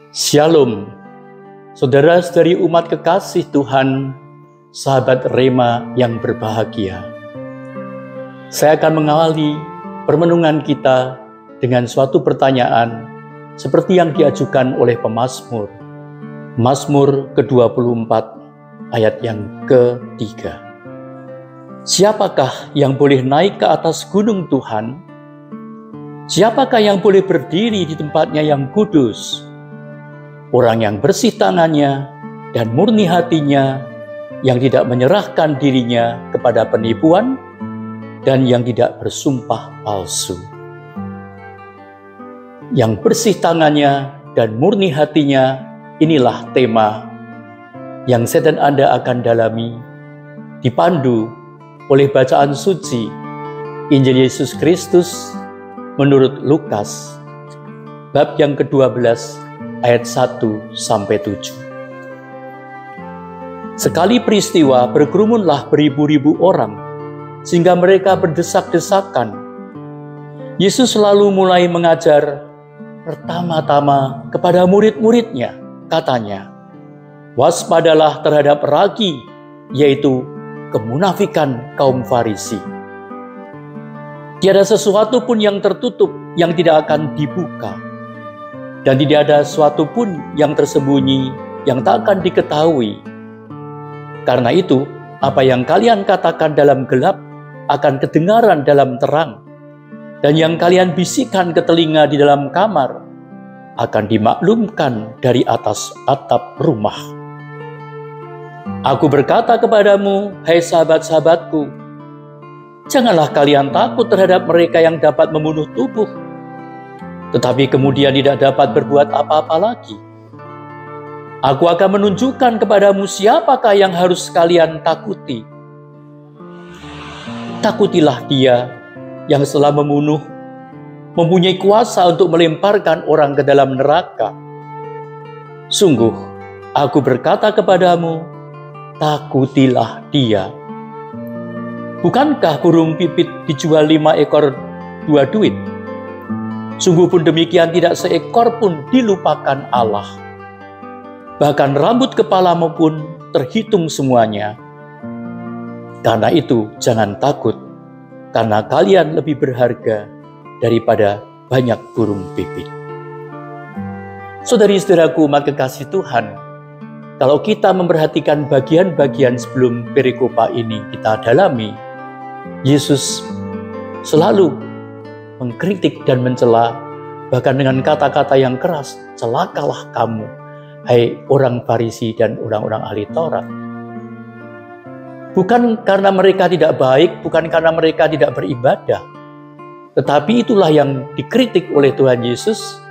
Shalom, saudara-saudari umat kekasih Tuhan, sahabat Rema yang berbahagia. Saya akan mengawali permenungan kita dengan suatu pertanyaan seperti yang diajukan oleh pemazmur. Mazmur ke-24 ayat yang ke-3. Siapakah yang boleh naik ke atas gunung Tuhan? Siapakah yang boleh berdiri di tempatnya yang kudus? Orang yang bersih tangannya dan murni hatinya, yang tidak menyerahkan dirinya kepada penipuan dan yang tidak bersumpah palsu. Yang bersih tangannya dan murni hatinya, inilah tema yang saya dan Anda akan dalami, dipandu oleh bacaan suci Injil Yesus Kristus menurut Lukas, bab yang ke-12, ayat 1-7. Sekali peristiwa berkerumunlah beribu-ribu orang, sehingga mereka berdesak-desakan. Yesus lalu mulai mengajar pertama-tama kepada murid-muridnya, katanya, waspadalah terhadap ragi, yaitu kemunafikan kaum Farisi. Tiada sesuatu pun yang tertutup yang tidak akan dibuka, dan tidak ada sesuatu pun yang tersembunyi yang tak akan diketahui. Karena itu, apa yang kalian katakan dalam gelap akan kedengaran dalam terang, dan yang kalian bisikan ke telinga di dalam kamar akan dimaklumkan dari atas atap rumah. Aku berkata kepadamu, hai sahabat-sahabatku, janganlah kalian takut terhadap mereka yang dapat membunuh tubuh, tetapi kemudian tidak dapat berbuat apa-apa lagi. Aku akan menunjukkan kepadamu siapakah yang harus kalian takuti. Takutilah dia yang setelah membunuh, mempunyai kuasa untuk melemparkan orang ke dalam neraka. Sungguh, aku berkata kepadamu, takutilah dia. Bukankah burung pipit dijual 5 ekor 2 duit? Sungguh pun demikian tidak seekor pun dilupakan Allah. Bahkan rambut kepalamu pun terhitung semuanya. Karena itu jangan takut, karena kalian lebih berharga daripada banyak burung pipit. Saudari-saudaraku umat kekasih Tuhan, kalau kita memperhatikan bagian-bagian sebelum perikopa ini kita dalami, Yesus selalu mengkritik dan mencela, bahkan dengan kata-kata yang keras, celakalah kamu, hai orang Farisi dan orang-orang ahli Taurat. Bukan karena mereka tidak baik, bukan karena mereka tidak beribadah, tetapi itulah yang dikritik oleh Tuhan Yesus,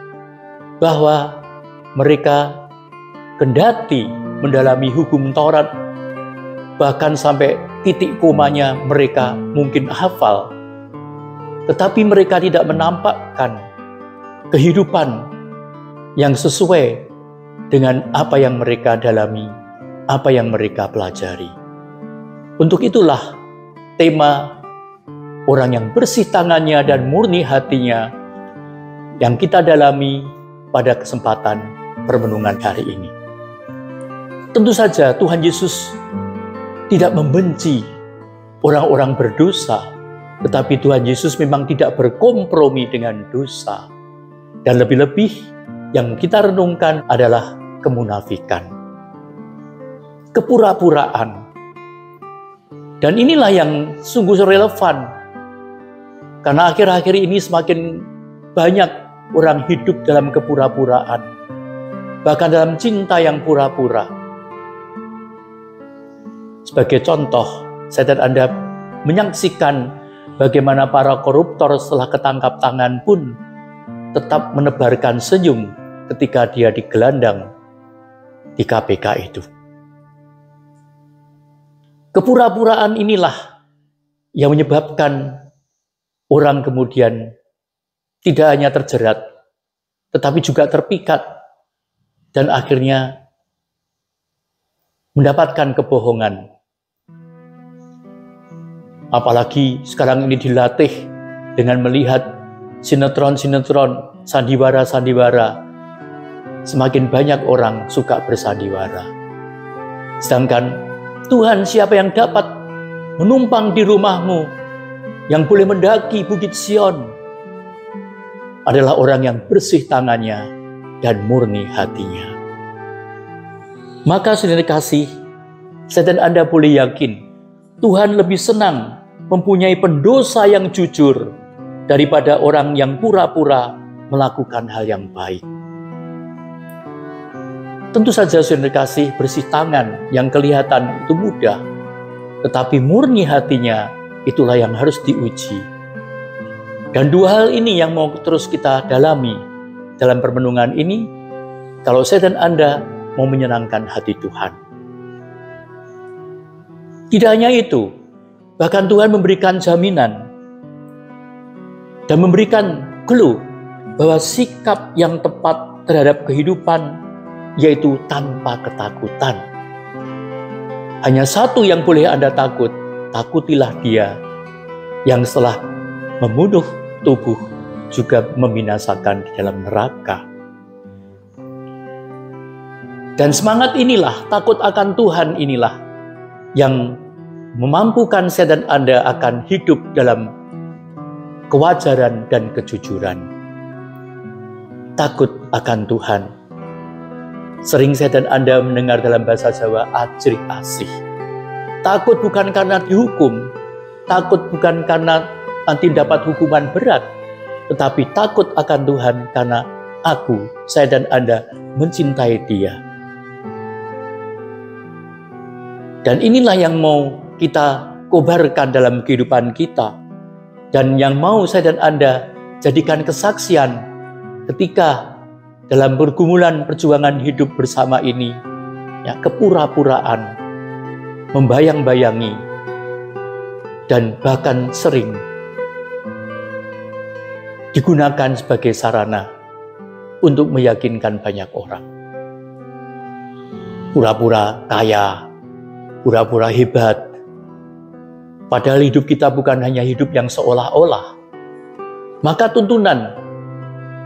bahwa mereka kendati mendalami hukum Taurat, bahkan sampai titik komanya mereka mungkin hafal, tetapi mereka tidak menampakkan kehidupan yang sesuai dengan apa yang mereka dalami, apa yang mereka pelajari. Untuk itulah tema orang yang bersih tangannya dan murni hatinya yang kita dalami pada kesempatan permenungan hari ini. Tentu saja Tuhan Yesus tidak membenci orang-orang berdosa, tetapi Tuhan Yesus memang tidak berkompromi dengan dosa. Dan lebih-lebih yang kita renungkan adalah kemunafikan, kepura-puraan. Dan inilah yang sungguh relevan, karena akhir-akhir ini semakin banyak orang hidup dalam kepura-puraan, bahkan dalam cinta yang pura-pura. Sebagai contoh, saya dan Anda menyaksikan bagaimana para koruptor setelah ketangkap tangan pun tetap menebarkan senyum ketika dia digelandang di KPK itu. Kepura-puraan inilah yang menyebabkan orang kemudian tidak hanya terjerat, tetapi juga terpikat dan akhirnya mendapatkan kebohongan. Apalagi sekarang ini dilatih dengan melihat sinetron-sinetron, sandiwara-sandiwara, semakin banyak orang suka bersandiwara. Sedangkan Tuhan, siapa yang dapat menumpang di rumahmu, yang boleh mendaki Bukit Sion, adalah orang yang bersih tangannya dan murni hatinya. Maka saudara kasih, saya dan Anda boleh yakin, Tuhan lebih senang mempunyai pendosa yang jujur daripada orang yang pura-pura melakukan hal yang baik. Tentu saja saudara kasih, bersih tangan yang kelihatan itu mudah, tetapi murni hatinya itulah yang harus diuji. Dan dua hal ini yang mau terus kita dalami dalam permenungan ini, kalau saya dan Anda mau menyenangkan hati Tuhan. Tidak hanya itu, bahkan Tuhan memberikan jaminan dan memberikan clue bahwa sikap yang tepat terhadap kehidupan yaitu tanpa ketakutan. Hanya satu yang boleh Anda takut, takutilah Dia yang setelah membunuh tubuh juga membinasakan di dalam neraka. Dan semangat inilah, takut akan Tuhan inilah yang memampukan saya dan Anda akan hidup dalam kewajaran dan kejujuran. Takut akan Tuhan. Sering saya dan Anda mendengar dalam bahasa Jawa, ajrih asih. Takut bukan karena dihukum, takut bukan karena nanti dapat hukuman berat, tetapi takut akan Tuhan karena saya dan Anda mencintai Dia. Dan inilah yang mau kita kobarkan dalam kehidupan kita. Dan yang mau saya dan Anda jadikan kesaksian ketika dalam pergumulan perjuangan hidup bersama ini, ya, kepura-puraan, membayang-bayangi, dan bahkan sering digunakan sebagai sarana untuk meyakinkan banyak orang. Pura-pura kaya, pura-pura hebat, padahal hidup kita bukan hanya hidup yang seolah-olah. Maka tuntunan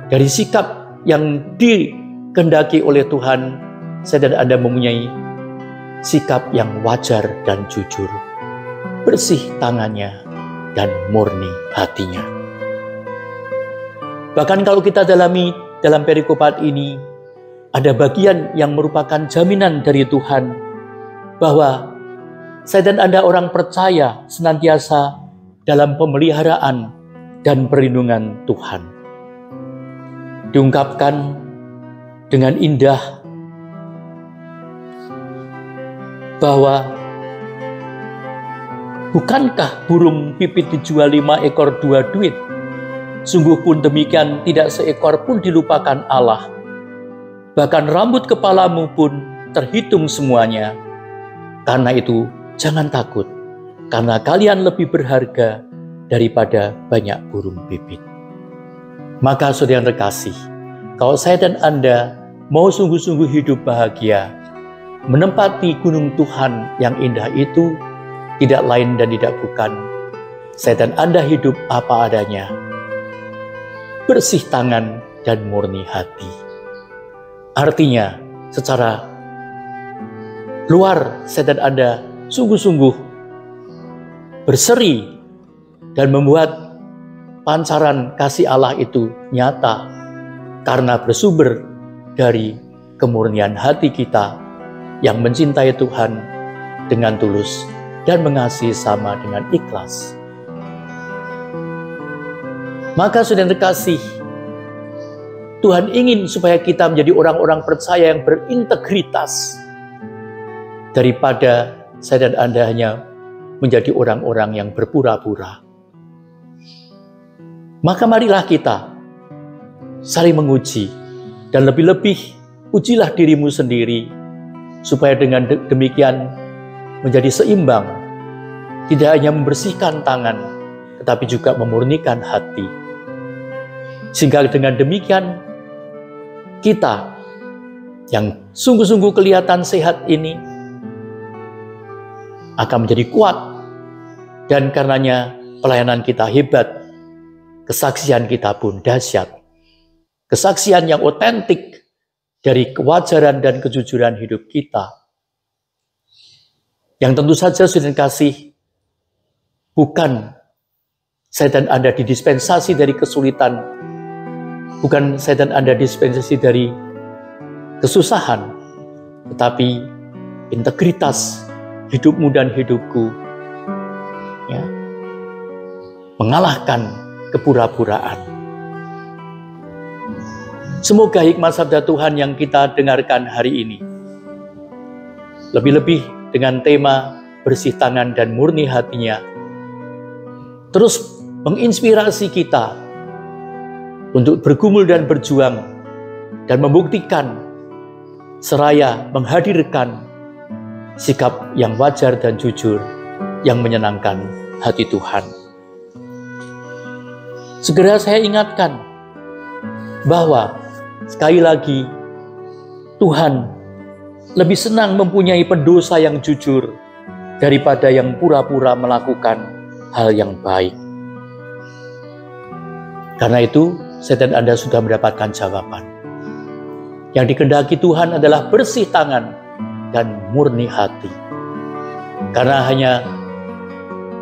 dari sikap yang dikehendaki oleh Tuhan, saya dan Anda mempunyai sikap yang wajar dan jujur, bersih tangannya dan murni hatinya. Bahkan kalau kita dalami dalam perikopat ini, ada bagian yang merupakan jaminan dari Tuhan bahwa saya dan Anda orang percaya senantiasa dalam pemeliharaan dan perlindungan Tuhan. Diungkapkan dengan indah bahwa bukankah burung pipit dijual 5 ekor 2 duit? Sungguh pun demikian tidak seekor pun dilupakan Allah. Bahkan rambut kepalamu pun terhitung semuanya. Karena itu jangan takut, karena kalian lebih berharga daripada banyak burung pipit. Maka saudara yang terkasih, kalau saya dan Anda mau sungguh-sungguh hidup bahagia, menempati gunung Tuhan yang indah itu, tidak lain dan tidak bukan, saya dan Anda hidup apa adanya, bersih tangan dan murni hati. Artinya, secara luar saya dan Anda sungguh-sungguh berseri dan membuat pancaran kasih Allah itu nyata karena bersumber dari kemurnian hati kita yang mencintai Tuhan dengan tulus dan mengasihi sama dengan ikhlas. Maka saudara terkasih, Tuhan ingin supaya kita menjadi orang-orang percaya yang berintegritas daripada saya dan Anda hanya menjadi orang-orang yang berpura-pura. Maka marilah kita saling menguji, dan lebih-lebih ujilah dirimu sendiri, supaya dengan demikian menjadi seimbang, tidak hanya membersihkan tangan, tetapi juga memurnikan hati. Sehingga dengan demikian, kita yang sungguh-sungguh kelihatan sehat ini akan menjadi kuat, dan karenanya pelayanan kita hebat, kesaksian kita pun dahsyat. Kesaksian yang otentik dari kewajaran dan kejujuran hidup kita. Yang tentu saja saudara kasih, bukan saya dan Anda didispensasi dari kesulitan, bukan saya dan Anda didispensasi dari kesusahan, tetapi integritas hidupmu dan hidupku ya, mengalahkan kepura-puraan. Semoga hikmat sabda Tuhan yang kita dengarkan hari ini, lebih-lebih dengan tema bersih tangan dan murni hatinya, terus menginspirasi kita untuk bergumul dan berjuang dan membuktikan seraya menghadirkan sikap yang wajar dan jujur yang menyenangkan hati Tuhan. Segera saya ingatkan bahwa sekali lagi Tuhan lebih senang mempunyai pendosa yang jujur daripada yang pura-pura melakukan hal yang baik. Karena itu, saya dan Anda sudah mendapatkan jawaban. Yang dikehendaki Tuhan adalah bersih tangan dan murni hati. Karena hanya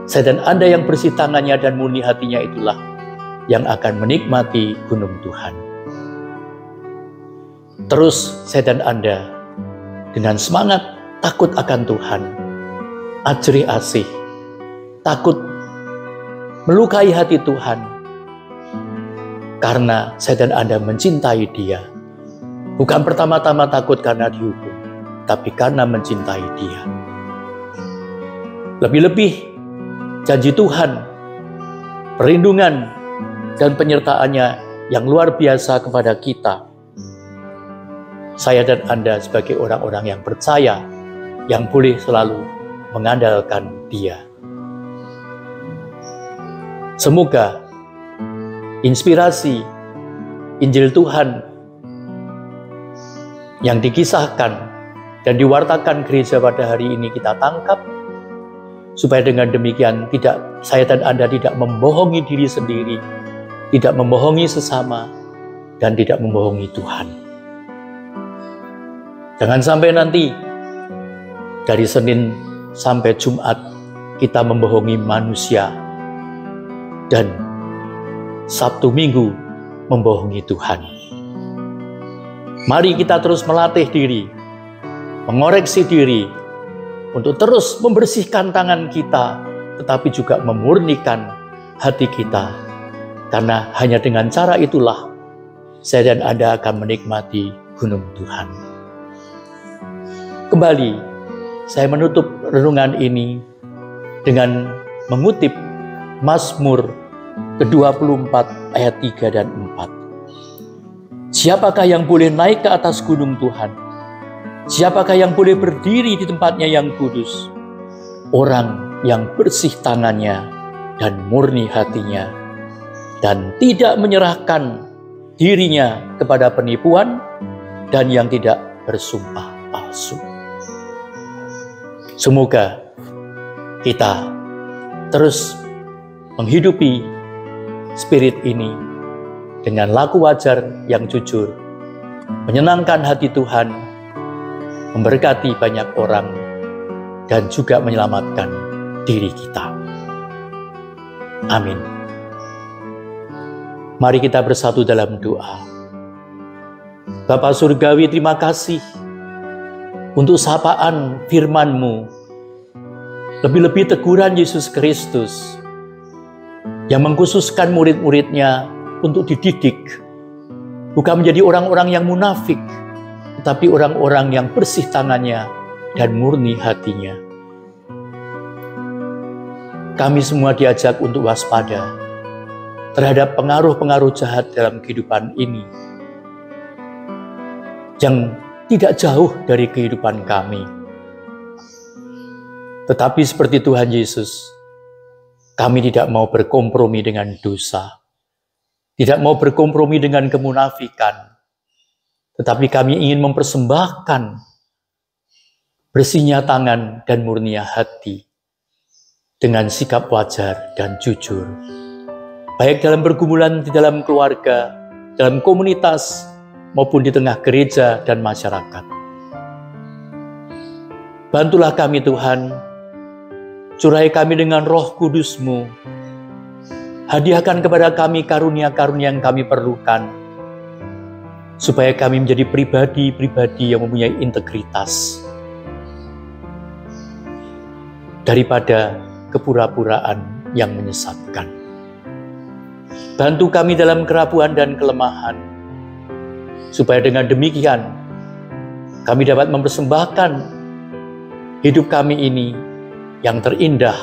saya dan Anda yang bersih tangannya dan murni hatinya itulah yang akan menikmati gunung Tuhan. Terus saya dan Anda dengan semangat takut akan Tuhan, ajri asih, takut melukai hati Tuhan, karena saya dan Anda mencintai Dia. Bukan pertama-tama takut karena dihukum, tapi karena mencintai Dia. Lebih-lebih janji Tuhan, perlindungan dan penyertaannya yang luar biasa kepada kita. Saya dan Anda sebagai orang-orang yang percaya, yang boleh selalu mengandalkan Dia. Semoga inspirasi Injil Tuhan yang dikisahkan dan diwartakan gereja pada hari ini kita tangkap, supaya dengan demikian saya dan Anda tidak membohongi diri sendiri, tidak membohongi sesama, dan tidak membohongi Tuhan. Jangan sampai nanti dari Senin sampai Jumat kita membohongi manusia dan Sabtu Minggu membohongi Tuhan. Mari kita terus melatih diri, mengoreksi diri untuk terus membersihkan tangan kita, tetapi juga memurnikan hati kita. Karena hanya dengan cara itulah saya dan Anda akan menikmati gunung Tuhan. Kembali, saya menutup renungan ini dengan mengutip Mazmur ke-24 ayat 3 dan 4. Siapakah yang boleh naik ke atas gunung Tuhan? Siapakah yang boleh berdiri di tempatnya yang kudus? Orang yang bersih tangannya dan murni hatinya, dan tidak menyerahkan dirinya kepada penipuan, dan yang tidak bersumpah palsu. Semoga kita terus menghidupi spirit ini dengan laku wajar yang jujur, menyenangkan hati Tuhan, memberkati banyak orang, dan juga menyelamatkan diri kita. Amin. Mari kita bersatu dalam doa. Bapa Surgawi, terima kasih untuk sapaan firman-Mu, lebih-lebih teguran Yesus Kristus yang mengkhususkan murid-muridnya untuk dididik, bukan menjadi orang-orang yang munafik, tetapi orang-orang yang bersih tangannya dan murni hatinya. Kami semua diajak untuk waspada terhadap pengaruh-pengaruh jahat dalam kehidupan ini yang tidak jauh dari kehidupan kami. Tetapi seperti Tuhan Yesus, kami tidak mau berkompromi dengan dosa, tidak mau berkompromi dengan kemunafikan, tetapi kami ingin mempersembahkan bersihnya tangan dan murninya hati dengan sikap wajar dan jujur, baik dalam pergumulan di dalam keluarga, dalam komunitas, maupun di tengah gereja dan masyarakat. Bantulah kami Tuhan, curai kami dengan Roh Kudus-Mu, hadiahkan kepada kami karunia-karunia yang kami perlukan, supaya kami menjadi pribadi-pribadi yang mempunyai integritas, daripada kepura-puraan yang menyesatkan. Bantu kami dalam kerapuhan dan kelemahan, supaya dengan demikian kami dapat mempersembahkan hidup kami ini yang terindah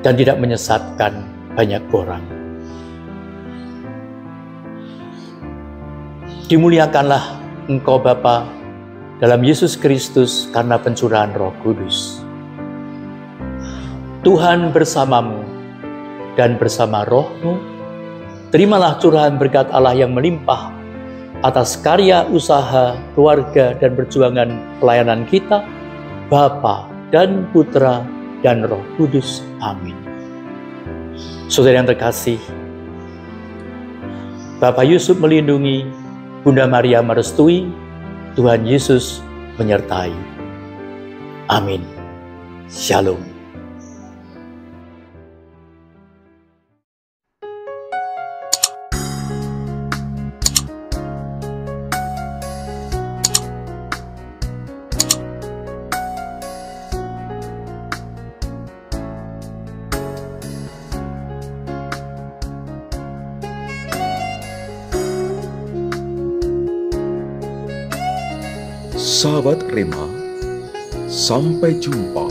dan tidak menyesatkan banyak orang. Dimuliakanlah Engkau Bapa dalam Yesus Kristus karena pencurahan Roh Kudus. Tuhan bersamamu dan bersama roh-Mu, terimalah curahan berkat Allah yang melimpah atas karya usaha, keluarga, dan perjuangan pelayanan kita, Bapa dan Putra dan Roh Kudus. Amin. Saudara yang terkasih, Bapak Yusuf melindungi, Bunda Maria merestui, Tuhan Yesus menyertai. Amin. Shalom. Sahabat Rema, sampai jumpa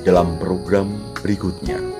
dalam program berikutnya.